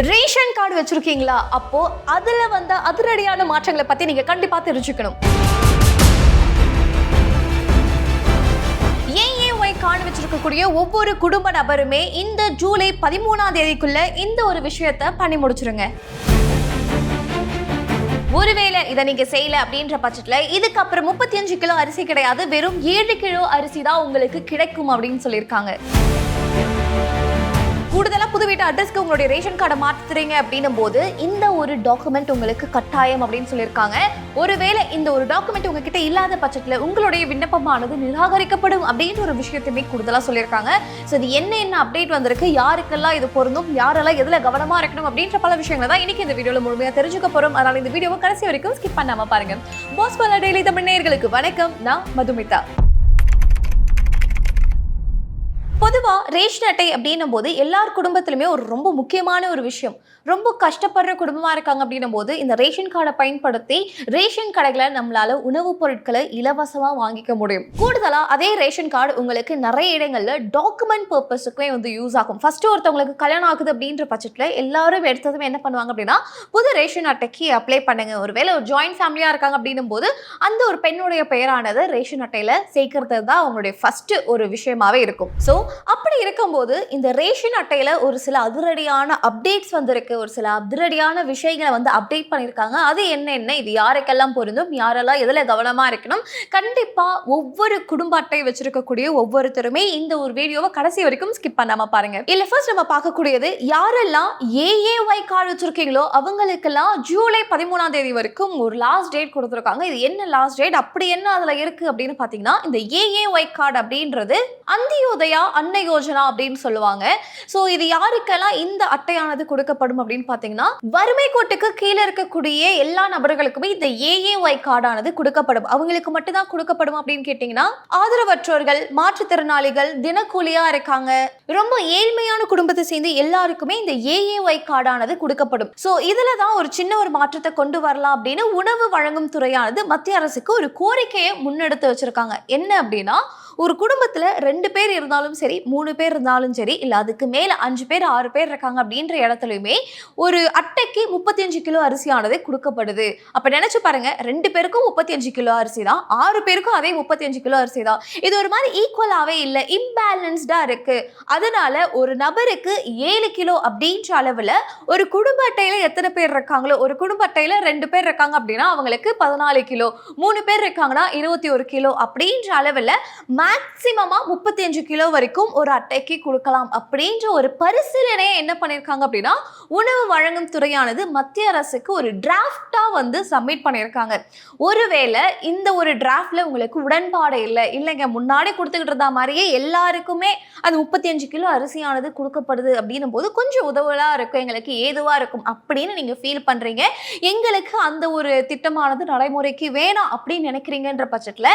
Ration card வச்சிருக்கீங்களா? அப்போ அதுல வந்த அதிரடியான மாற்றங்களை பத்தி நீங்க கண்டிப்பா தெரிஞ்சுக்கணும். ஏஏஒய் கார்டு வச்சிருக்கக்கூடிய ஒவ்வொரு குடும்ப நபருமே இந்த ஜூலை 13ஆம் தேதிக்குள்ள இந்த ஒரு விஷயத்தை பண்ணி முடிச்சிருங்க. ஒருவேளை இதை நீங்க செய்யல அப்படின்ற பட்சத்துல இதுக்கப்புறம் 35 கிலோ அரிசி கிடையாது, வெறும் 7 கிலோ அரிசி தான் உங்களுக்கு கிடைக்கும் அப்படின்னு சொல்லியிருக்காங்க. கூடுதலா புது வீட்டு அட்ரஸ்க்கு உங்களுடைய ரேஷன் கார்டை மாற்றுறீங்க அப்படின்னும் போது இந்த ஒரு டாக்குமெண்ட் உங்களுக்கு கட்டாயம் அப்படின்னு சொல்லியிருக்காங்க. ஒருவேளை இந்த ஒரு டாக்குமெண்ட் உங்ககிட்ட இல்லாத பட்சத்தில் உங்களுடைய விண்ணப்பமானது நிராகரிக்கப்படும் அப்படின்ற ஒரு விஷயத்தையுமே கூடுதலா சொல்லியிருக்காங்க. ஸோ இது என்ன அப்டேட் வந்திருக்கு, யாருக்கெல்லாம் இது பொருந்தும், யாரெல்லாம் எதுல கவனமா இருக்கணும் அப்படின்ற பல விஷயங்களை தான் இன்னைக்கு இந்த வீடியோல முழுமையா தெரிஞ்சுக்க போறோம். அதனால இந்த வீடியோவை கடைசி வரைக்கும் ஸ்கிப் பண்ணாம பாருங்க. பாஸ் பாலா டெய்லி தமிழ் நேயர்களுக்கு வணக்கம், நான் மதுமிதா. பொதுவா ரேஷன் அட்டை அப்படின்னும் போது எல்லார் குடும்பத்திலுமே ஒரு ரொம்ப முக்கியமான ஒரு விஷயம். ரொம்ப கஷ்டப்படுற குடும்பமா இருக்காங்க அப்படின்னும் போது இந்த ரேஷன் கார்டை பயன்படுத்தி ரேஷன் கடைகளை நம்மளால உணவுப் பொருட்களை இலவசமா வாங்கிக்க முடியும். கூடுதலா அதே ரேஷன் கார்டு உங்களுக்கு நிறைய இடங்கள்ல டாக்குமெண்ட் பர்பஸுக்குமே வந்து யூஸ் ஆகும். ஃபர்ஸ்ட் ஒருத்தவங்களுக்கு கல்யாணம் ஆகுது அப்படின்ற பட்சத்துல எல்லாரும் எடுத்ததுமே என்ன பண்ணுவாங்க அப்படின்னா புது ரேஷன் அட்டைக்கு அப்ளை பண்ணுங்க. ஒருவேளை ஒரு ஜாயிண்ட் ஃபேமிலியா இருக்காங்க அப்படின்னும் போது அந்த ஒரு பெண்ணுடைய பெயரானது ரேஷன் அட்டையில சேர்க்கறது தான் அவங்களுடைய ஃபர்ஸ்ட் ஒரு விஷயமாவே இருக்கும். ஸோ அப்படி இருக்கும்போது இந்த ரேஷன் அட்டையில ஒரு சில அதிரடியான அப்டேட்ஸ் வந்திருக்கு, ஒரு சில அதிரடியான விஷயங்களை வந்து அப்டேட் பண்ணியிருக்காங்க. அது என்ன, இது யாருக்கெல்லாம் பொருந்தும், யாரெல்லாம் எதுல கவனமா இருக்கணும், கண்டிப்பா ஒவ்வொரு குடும்ப அட்டை வச்சிருக்கக்கூடிய ஒவ்வொருத்தருமே இந்த ஒரு வீடியோவை கடைசி வரைக்கும் ஸ்கிப் பண்ணாம பாருங்க. இல்ல ஃபர்ஸ்ட் நம்ம பார்க்கக்கூடியது யாரெல்லாம் ஏஏஒய் கார்டு வச்சிருக்கீங்களோ அவங்களுக்கெல்லாம் ஜூலை 13ஆம் தேதி வரைக்கும் ஒரு லாஸ்ட் டேட் கொடுத்துருக்காங்க. இது என்ன லாஸ்ட் டேட், அப்படி என்ன அதுல இருக்கு அப்படின்னு பாத்தீங்கன்னா இந்த ஏஏஒய் கார்டு அப்படின்றது அந்தியோதயா அன்னை யோஜனா அப்படின்னு சொல்லுவாங்க. சோ இது யாருக்கெல்லாம் இந்த அட்டையானது கொடுக்கப்படும் அப்படின்னு பாத்தீங்கன்னா வறுமை கோட்டுக்கு கீழே இருக்கக்கூடிய எல்லா நபர்களுக்குமே இந்த ஏஏஒய் கார்டானது கொடுக்கப்படும். அவங்களுக்கு மட்டும் தான் கொடுக்கப்படும் அப்படின்னு கேட்டீங்கன்னா ஆதரவற்றோர்கள், மாற்றுத்திறனாளிகள், தினக்கூலியா இருக்காங்க, ரொம்ப ஏழ்மையான குடும்பத்தை சேர்ந்து எல்லாருக்குமே இந்த ஏஏஒய் கார்டானது கொடுக்கப்படும். சோ இதுல தான் ஒரு சின்ன ஒரு மாற்றத்தை கொண்டு வரலாம் அப்படின்னு உணவு வழங்கும் துறையானது மத்திய அரசுக்கு ஒரு கோரிக்கையை முன்னெடுத்து வச்சிருக்காங்க. என்ன அப்படின்னா ஒரு குடும்பத்துல 2 பேர் இருந்தாலும் சரி, 3 பேர் இருந்தாலும் சரி, இல்ல அதுக்கு மேல 5 பேர் 6 பேர் இருக்காங்க அப்படின்ற இடத்துலயுமே ஒரு அட்டைக்கு 35 கிலோ அரிசியானது கொடுக்கப்படுது. அப்ப நினைச்சு பாருங்க, 2 பேருக்கும் 35 கிலோ அரிசி தான், 6 பேருக்கும் அதே 35 கிலோ அரிசி தான். இது ஒரு மாதிரி ஈக்குவலாவே இல்லை, இம்பேலன்ஸ்டா இருக்கு. அதனால ஒரு நபருக்கு 7 கிலோ அப்படின்ற அளவுல ஒரு குடும்ப அட்டையில எத்தனை பேர் இருக்காங்களோ, ஒரு குடும்ப அட்டையில 2 பேர் இருக்காங்க அப்படின்னா அவங்களுக்கு 14 கிலோ, 3 பேர் இருக்காங்கன்னா 21 கிலோ அப்படின்ற அளவுல மேக்சிமமா 35 கிலோ வரைக்கும் ஒரு அட்டைக்கு கொடுக்கலாம் அப்படின்ற ஒரு பரிசீலனையை என்ன பண்ணிருக்காங்க அப்படின்னா உணவு வழங்கும் துறையானது மத்திய அரசுக்கு ஒரு டிராஃப்டா வந்து சப்மிட் பண்ணியிருக்காங்க. ஒருவேளை இந்த ஒரு டிராஃப்ட்ல உங்களுக்கு உடன்பாடு இல்லைங்க, முன்னாடி கொடுத்துக்கிட்டு இருந்த மாதிரியே எல்லாருக்குமே அது 35 கிலோ அரிசியானது கொடுக்கப்படுது அப்படின்னும் போது கொஞ்சம் உதவலா இருக்கும், எங்களுக்கு ஏதுவா இருக்கும் அப்படின்னு நீங்க ஃபீல் பண்றீங்க, எங்களுக்கு அந்த ஒரு திட்டமானது நடைமுறைக்கு வேணாம் அப்படின்னு நினைக்கிறீங்கன்ற பட்சத்துல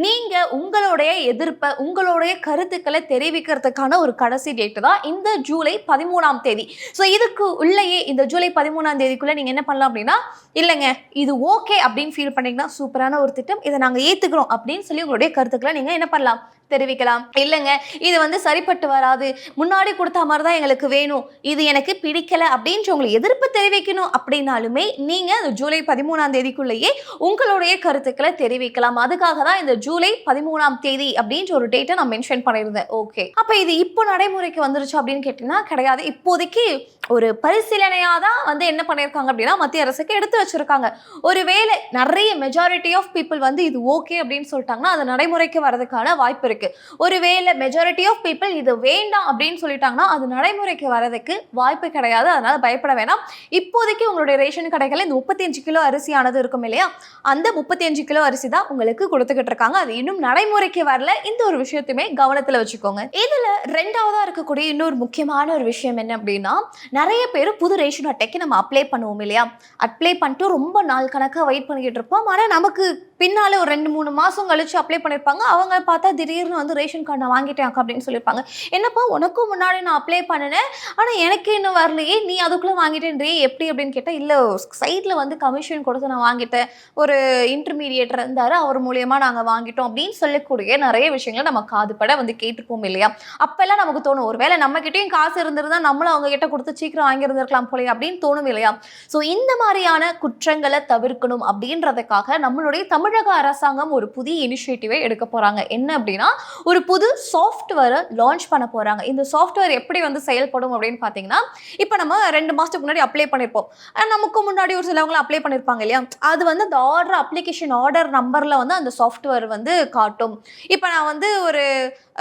நீங்க உங்களுடைய எதிர்ப்பை, உங்களுடைய கருத்துக்களை தெரிவிக்கிறதுக்கான ஒரு கடைசி டேட் தான் இந்த ஜூலை 13ஆம் தேதி. ஸோ இதுக்கு உள்ளேயே இந்த ஜூலை 13ஆம் தேதிக்குள்ள நீங்க என்ன பண்ணலாம் அப்படின்னா இல்லைங்க இது ஓகே அப்படின்னு ஃபீல் பண்ணீங்கன்னா சூப்பரான ஒரு திட்டம், இதை நாங்க ஏத்துக்கிறோம் அப்படின்னு சொல்லி உங்களுடைய கருத்துக்களை நீங்க என்ன பண்ணலாம் தெரிவிக்கலாம். இல்லைங்க இது வந்து சரிப்பட்டு வராது, முன்னாடி கொடுத்த மாதிரி தான் எங்களுக்கு வேணும், இது எனக்கு பிடிக்கல அப்படின்ற உங்களுக்கு எதிர்ப்பு தெரிவிக்கணும் அப்படின்னாலுமே நீங்க இந்த ஜூலை 13ஆம் தேதிக்குள்ளேயே உங்களுடைய கருத்துக்களை தெரிவிக்கலாம். அதுக்காக தான் இந்த ஜூலை 13ஆம் தேதி அப்படின்ற ஒரு டேட்டை நான் மென்ஷன் பண்ணியிருந்தேன். ஓகே, அப்ப இது இப்போ நடைமுறைக்கு வந்துருச்சு அப்படின்னு கேட்டீங்கன்னா கிடையாது. இப்போதைக்கு ஒரு பரிசீலனையா தான் வந்து என்ன பண்ணியிருக்காங்க அப்படின்னா மத்திய அரசுக்கு எடுத்து வச்சிருக்காங்க. ஒருவேளை நிறைய மெஜாரிட்டி ஆஃப் பீப்புள் வந்து இது ஓகே அப்படின்னு சொல்லிட்டாங்கன்னா அது நடைமுறைக்கு வரதுக்கான வாய்ப்பு இருக்கு. ஒருவேளை மெஜாரிட்டி ஆஃப் பீப்புள் இது வேண்டாம் அப்படின்னு சொல்லிட்டாங்கன்னா அது நடைமுறைக்கு வரதுக்கு வாய்ப்பு கிடையாது. அதனால பயப்பட வேணாம். இப்போதைக்கு உங்களுடைய ரேஷன் கடைகள் இந்த 35 கிலோ அரிசியானது இருக்கும் இல்லையா, அந்த 35 கிலோ அரிசி தான் உங்களுக்கு கொடுத்துக்கிட்டு இருக்காங்க. அது இன்னும் நடைமுறைக்கு வரல. இந்த ஒரு விஷயத்தையுமே கவனத்துல வச்சுக்கோங்க. இதுல 2ஆவதா இருக்கக்கூடிய இன்னொரு முக்கியமான ஒரு விஷயம் என்ன அப்படின்னா நிறைய பேர் புது ரேஷன் அட்டைக்கு நம்ம அப்ளை பண்ணுவோம் இல்லையா, அப்ளை பண்ணிட்டு ரொம்ப நாள் கணக்காக வெயிட் பண்ணிக்கிட்டு இருப்போம். ஆனால் நமக்கு பின்னால ஒரு 2-3 மாசம் கழிச்சு அப்ளை பண்ணிருப்பாங்க. அவங்க பார்த்தா திடீர்னு வந்து ரேஷன் கார்டு நான் வாங்கிட்டேன் அக்கா அப்படின்னு சொல்லியிருப்பாங்க. என்னப்பா உனக்கும் முன்னாடி நான் அப்ளை பண்ணினேன், ஆனா எனக்கு இன்னும் வரலையே, நீ அதுக்குள்ள வாங்கிட்டேன்றே எப்படி அப்படின்னு கேட்டா, இல்ல சைட்ல வந்து கமிஷன் கொடுத்து நான் வாங்கிட்டேன், ஒரு இன்டர்மீடியேட்டர் இருந்தாரு, அவர் மூலியமா நாங்க வாங்கிட்டோம் அப்படின்னு சொல்லக்கூடிய நிறைய விஷயங்களை நம்ம காதுபட வந்து கேட்டுப்போம் இல்லையா? அப்பெல்லாம் நமக்கு தோணும், ஒருவேளை நம்ம கிட்டயும் காசு இருந்திருந்தா நம்மளும் அவங்க கிட்ட கொடுத்து சீக்கிரம் வாங்கியிருந்திருக்கலாம் போல அப்படின்னு தோணும் இல்லையா? ஸோ இந்த மாதிரியான குற்றங்களை தவிர்க்கணும் அப்படின்றதுக்காக நம்மளுடைய தமிழக அரசாங்கம் ஒரு புதிய இனிஷியேட்டிவை எடுக்க போறாங்க. என்ன அப்படின்னா, ஒரு புது சாஃப்ட்வேரை லான்ச் பண்ண போறாங்க. இந்த சாஃப்ட்வேர் எப்படி வந்து செயல்படும் அப்படின்னு பார்த்தீங்கன்னா, இப்போ நம்ம 2 மாசத்துக்கு முன்னாடி அப்ளை பண்ணியிருப்போம், நமக்கு முன்னாடி ஒரு சிலவங்க அப்ளை பண்ணியிருப்பாங்க இல்லையா? அது வந்து அந்த அப்ளிகேஷன் ஆர்டர் நம்பர்ல வந்து அந்த சாஃப்ட்வேர் வந்து காட்டும். இப்போ நான் வந்து ஒரு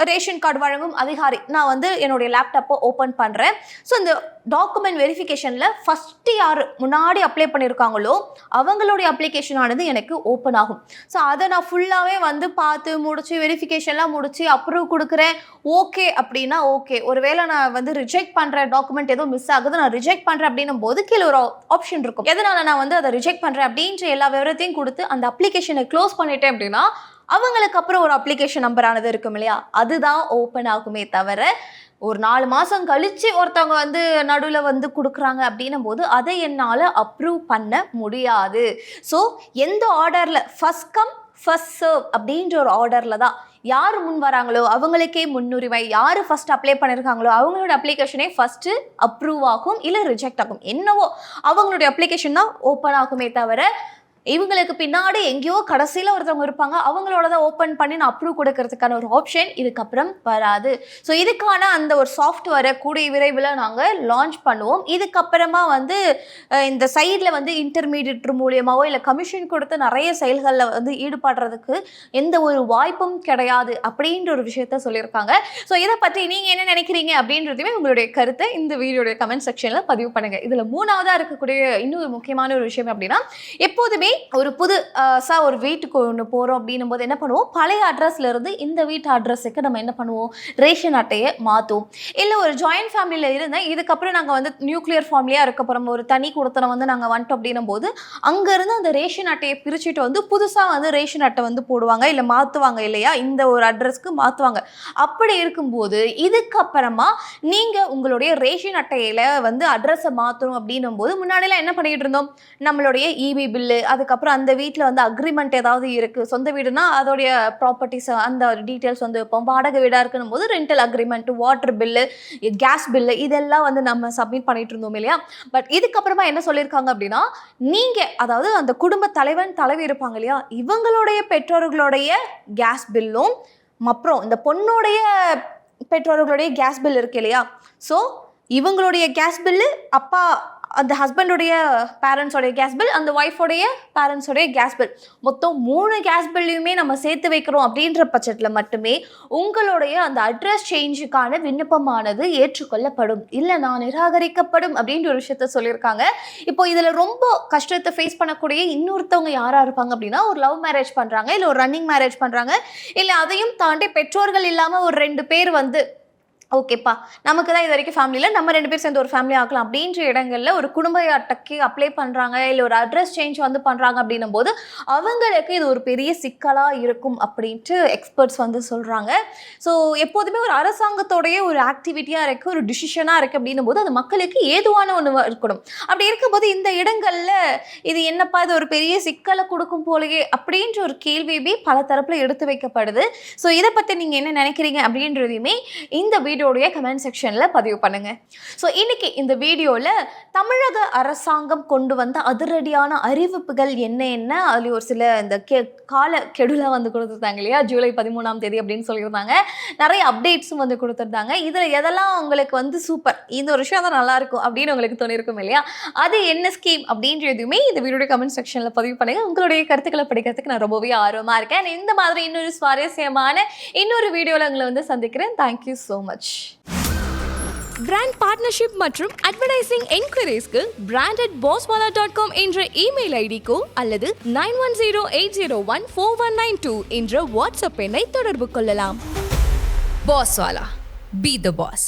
ரேஷன் கார்டு வழங்கும் அதிகாரி, நான் வந்து என்னுடைய லேப்டாப்பை ஓப்பன் பண்ணுறேன். ஸோ இந்த டாக்குமெண்ட் வெரிஃபிகேஷனில் ஃபஸ்ட்டு யார் முன்னாடி அப்ளை பண்ணியிருக்காங்களோ அவங்களுடைய அப்ளிகேஷன் ஆனது எனக்கு ஓப்பன் ஆகும். ஸோ அதை நான் ஃபுல்லாகவே வந்து பார்த்து முடிச்சு வெரிஃபிகேஷன்லாம் முடிச்சு அப்ரூவ் கொடுக்குறேன். ஓகே அப்படின்னா ஓகே, ஒருவேளை நான் வந்து ரிஜெக்ட் பண்ணுற டாக்குமெண்ட் எதுவும் மிஸ் ஆகுது, நான் ரிஜெக்ட் பண்ணுறேன் அப்படின்னும் போது கீழே ஒரு ஆப்ஷன் இருக்கும், எதனால் நான் வந்து அதை ரிஜெக்ட் பண்ணுறேன் அப்படின்ற எல்லா விவரத்தையும் கொடுத்து அந்த அப்ளிகேஷனை க்ளோஸ் பண்ணிட்டேன் அப்படின்னா அவங்களுக்கு அப்புறம் ஒரு அப்ளிகேஷன் நம்பர் ஆனது இருக்கும் இல்லையா, அதுதான் ஓப்பன் ஆகுமே தவிர ஒரு 4 மாதம் கழிச்சு ஒருத்தவங்க வந்து நடுவில் வந்து கொடுக்குறாங்க அப்படின்னும் போது அதை என்னால் அப்ரூவ் பண்ண முடியாது. ஸோ எந்த ஆர்டரில் ஃபர்ஸ்ட் கம் ஃபர்ஸ்ட் சர்வ் அப்படின்ற ஒரு ஆர்டரில் தான் யார் முன் வராங்களோ அவங்களுக்கே முன்னுரிமை, யார் ஃபர்ஸ்ட் அப்ளை பண்ணியிருக்காங்களோ அவங்களோட அப்ளிகேஷனே ஃபஸ்ட்டு அப்ரூவ் ஆகும் இல்லை ரிஜெக்ட் ஆகும், என்னவோ அவங்களுடைய அப்ளிகேஷன் தான் ஓப்பன் ஆகுமே தவிர இவங்களுக்கு பின்னாடி எங்கேயோ கடைசியில் ஒருத்தவங்க இருப்பாங்க, அவங்களோட தான் ஓப்பன் பண்ணி நான் அப்ரூவ் கொடுக்கறதுக்கான ஒரு ஆப்ஷன் இதுக்கப்புறம் வராது. ஸோ இதுக்கான அந்த ஒரு சாஃப்ட்வேரை கூடிய விரைவில் நாங்கள் லான்ச் பண்ணுவோம். இதுக்கப்புறமா வந்து இந்த சைடில் வந்து இன்டர்மீடியேட்டர் மூலியமாவோ இல்லை கமிஷன் கொடுத்து நிறைய செயல்களில் வந்து ஈடுபடுறதுக்கு எந்த ஒரு வாய்ப்பும் கிடையாது அப்படின்ற ஒரு விஷயத்த சொல்லியிருக்காங்க. ஸோ இதை பற்றி நீங்கள் என்ன நினைக்கிறீங்க அப்படின்றதுமே உங்களுடைய கருத்தை இந்த வீடியோடைய கமெண்ட் செக்ஷனில் பதிவு பண்ணுங்கள். இதில் 3ஆவதாக இருக்கக்கூடிய இன்னொரு முக்கியமான ஒரு விஷயம் அப்படின்னா, எப்போதுமே ஒரு புது ஒரு வீட்டுக்கு ஒன்று போகிறோம் அப்படின்னும் போது என்ன பண்ணுவோம், பழைய அட்ரஸ்ல இருந்து இந்த வீட்டு அட்ரஸுக்கு நம்ம என்ன பண்ணுவோம், ரேஷன் அட்டையை மாற்றுவோம். இல்லை ஒரு ஜாயின்ட் ஃபேமிலியில் இருந்தால் இதுக்கப்புறம் நாங்கள் வந்து நியூக்ளியர் ஃபேமிலியாக இருக்க போகிறோம், ஒரு தனி கொடுத்தனம் வந்து நாங்கள் வந்துட்டோம் அப்படின்னும் போது அங்கேருந்து அந்த ரேஷன் அட்டையை பிரிச்சுட்டு வந்து புதுசாக வந்து ரேஷன் அட்டை வந்து போடுவாங்க, இல்லை மாற்றுவாங்க இல்லையா, இந்த ஒரு அட்ரஸ்க்கு மாற்றுவாங்க. அப்படி இருக்கும்போது இதுக்கப்புறமா நீங்கள் உங்களுடைய ரேஷன் அட்டையில் வந்து அட்ரஸை மாற்றணும் அப்படின்னும் போது முன்னாடிலாம் என்ன பண்ணிக்கிட்டு இருந்தோம், நம்மளுடைய இபி பில்லு, அதுக்கப்புறம் அந்த வீட்டில் வந்து அக்ரிமெண்ட் ஏதாவது இருக்குது, சொந்த வீடுனா அதோடைய ப்ராப்பர்ட்டிஸ் அந்த டீட்டெயில்ஸ் வந்து வைப்போம், வாடகை வீடாக இருக்குன்னும் போது rental agreement, water bill, gas bill, இதெல்லாம் வந்து நம்ம சப்மிட் பண்ணிட்டு இருந்தோம் இல்லையா. பட் இதுக்கப்புறமா என்ன சொல்லியிருக்காங்க அப்படின்னா, நீங்கள் அதாவது அந்த குடும்ப தலைவன் தலைவி இருப்பாங்க இல்லையா, இவங்களுடைய பெற்றோர்களுடைய கேஸ் பில்லும் அப்புறம் இந்த பொண்ணுடைய பெற்றோர்களுடைய கேஸ் பில் இருக்கு இல்லையா, ஸோ இவங்களுடைய கேஸ் பில்லு, அப்பா அந்த ஹஸ்பண்டோடைய பேரண்ட்ஸோடைய கேஸ் பில், அந்த ஒய்ஃபோடைய பேரண்ட்ஸோடைய கேஸ் பில், மொத்தம் 3 கேஸ் பில்லையுமே நம்ம சேர்த்து வைக்கிறோம் அப்படின்ற பட்சத்தில் மட்டுமே உங்களுடைய அந்த அட்ரஸ் சேஞ்சுக்கான விண்ணப்பமானது ஏற்றுக்கொள்ளப்படும், இல்லைனா நிராகரிக்கப்படும் அப்படின்ற ஒரு விஷயத்த சொல்லியிருக்காங்க. இப்போ இதில் ரொம்ப கஷ்டத்தை ஃபேஸ் பண்ணக்கூடிய இன்னொருத்தவங்க யாராக இருப்பாங்க அப்படின்னா, ஒரு லவ் மேரேஜ் பண்ணுறாங்க, இல்லை ஒரு ரன்னிங் மேரேஜ் பண்ணுறாங்க, இல்லை அதையும் தாண்டி பெற்றோர்கள் இல்லாமல் ஒரு 2 பேர் வந்து ஓகேப்பா நமக்கு தான் இது வரைக்கும் ஃபேமிலியில் நம்ம 2 பேர் சேர்ந்து ஒரு ஃபேமிலி ஆக்கலாம் அப்படின்ற இடங்களில் ஒரு குடும்ப அட்டைக்கு அப்ளை பண்ணுறாங்க, இல்லை ஒரு அட்ரஸ் சேஞ்ச் வந்து பண்ணுறாங்க அப்படின்னும் போது அவங்களுக்கு இது ஒரு பெரிய சிக்கலாக இருக்கும் அப்படின்ட்டு எக்ஸ்பர்ட்ஸ் வந்து சொல்கிறாங்க. ஸோ எப்போதுமே ஒரு அரசாங்கத்தோடைய ஒரு ஆக்டிவிட்டியாக இருக்குது, ஒரு டிசிஷனாக இருக்குது அப்படின்னும் போது அது மக்களுக்கு ஏதுவான ஒன்று இருக்கணும். அப்படி இருக்கும்போது இந்த இடங்களில் இது என்னப்பா இது ஒரு பெரிய சிக்கலை கொடுக்கும் போலயே அப்படின்ற ஒரு கேள்வியுமே பல தரப்பில் எடுத்து வைக்கப்படுது. ஸோ இதை பற்றி நீங்கள் என்ன நினைக்கிறீங்க அப்படின்றதையுமே இந்த வீடியோடைய கமெண்ட் செக்ஷன்ல பதிவு பண்ணுங்க. ஸோ இன்னைக்கு இந்த வீடியோல தமிழக அரசாங்கம் கொண்டு வந்த அதிரடியான அறிவிப்புகள் என்ன அதுல ஒரு சில இந்த கால கெடுல வந்து கொடுத்துருந்தாங்க இல்லையா, ஜூலை 13ஆம் தேதி அப்படின்னு சொல்லியிருந்தாங்க, நிறைய அப்டேட்ஸும் வந்து கொடுத்துருந்தாங்க. இதுல எதெல்லாம் உங்களுக்கு வந்து சூப்பர், இந்த ஒரு விஷயம் தான் நல்லா இருக்கும் அப்படின்னு உங்களுக்கு தோணிருக்கும் இல்லையா, அது என்ன ஸ்கீம் அப்படின்றதுமே இந்த வீடியோட கமெண்ட் செக்ஷன்ல பதிவு பண்ணுங்க. உங்களுடைய கருத்துக்களை படிக்கிறதுக்கு நான் ரொம்பவே ஆர்வமா இருக்கேன். இந்த மாதிரி இன்னொரு சுவாரஸ்யமான இன்னொரு வீடியோல உங்களை வந்து சந்திக்கிறேன். Thank you so much. Brand partnership மற்றும் அட்வர்டைசிங் என்கொயரிஸ்க்கு brand@bosswala.com என்ற இமெயில் ஐடிக்கோ அல்லது 9108014192 என்ற வாட்ஸ்அப் எண்ணை தொடர்பு கொள்ளலாம். Bosswala, be the boss.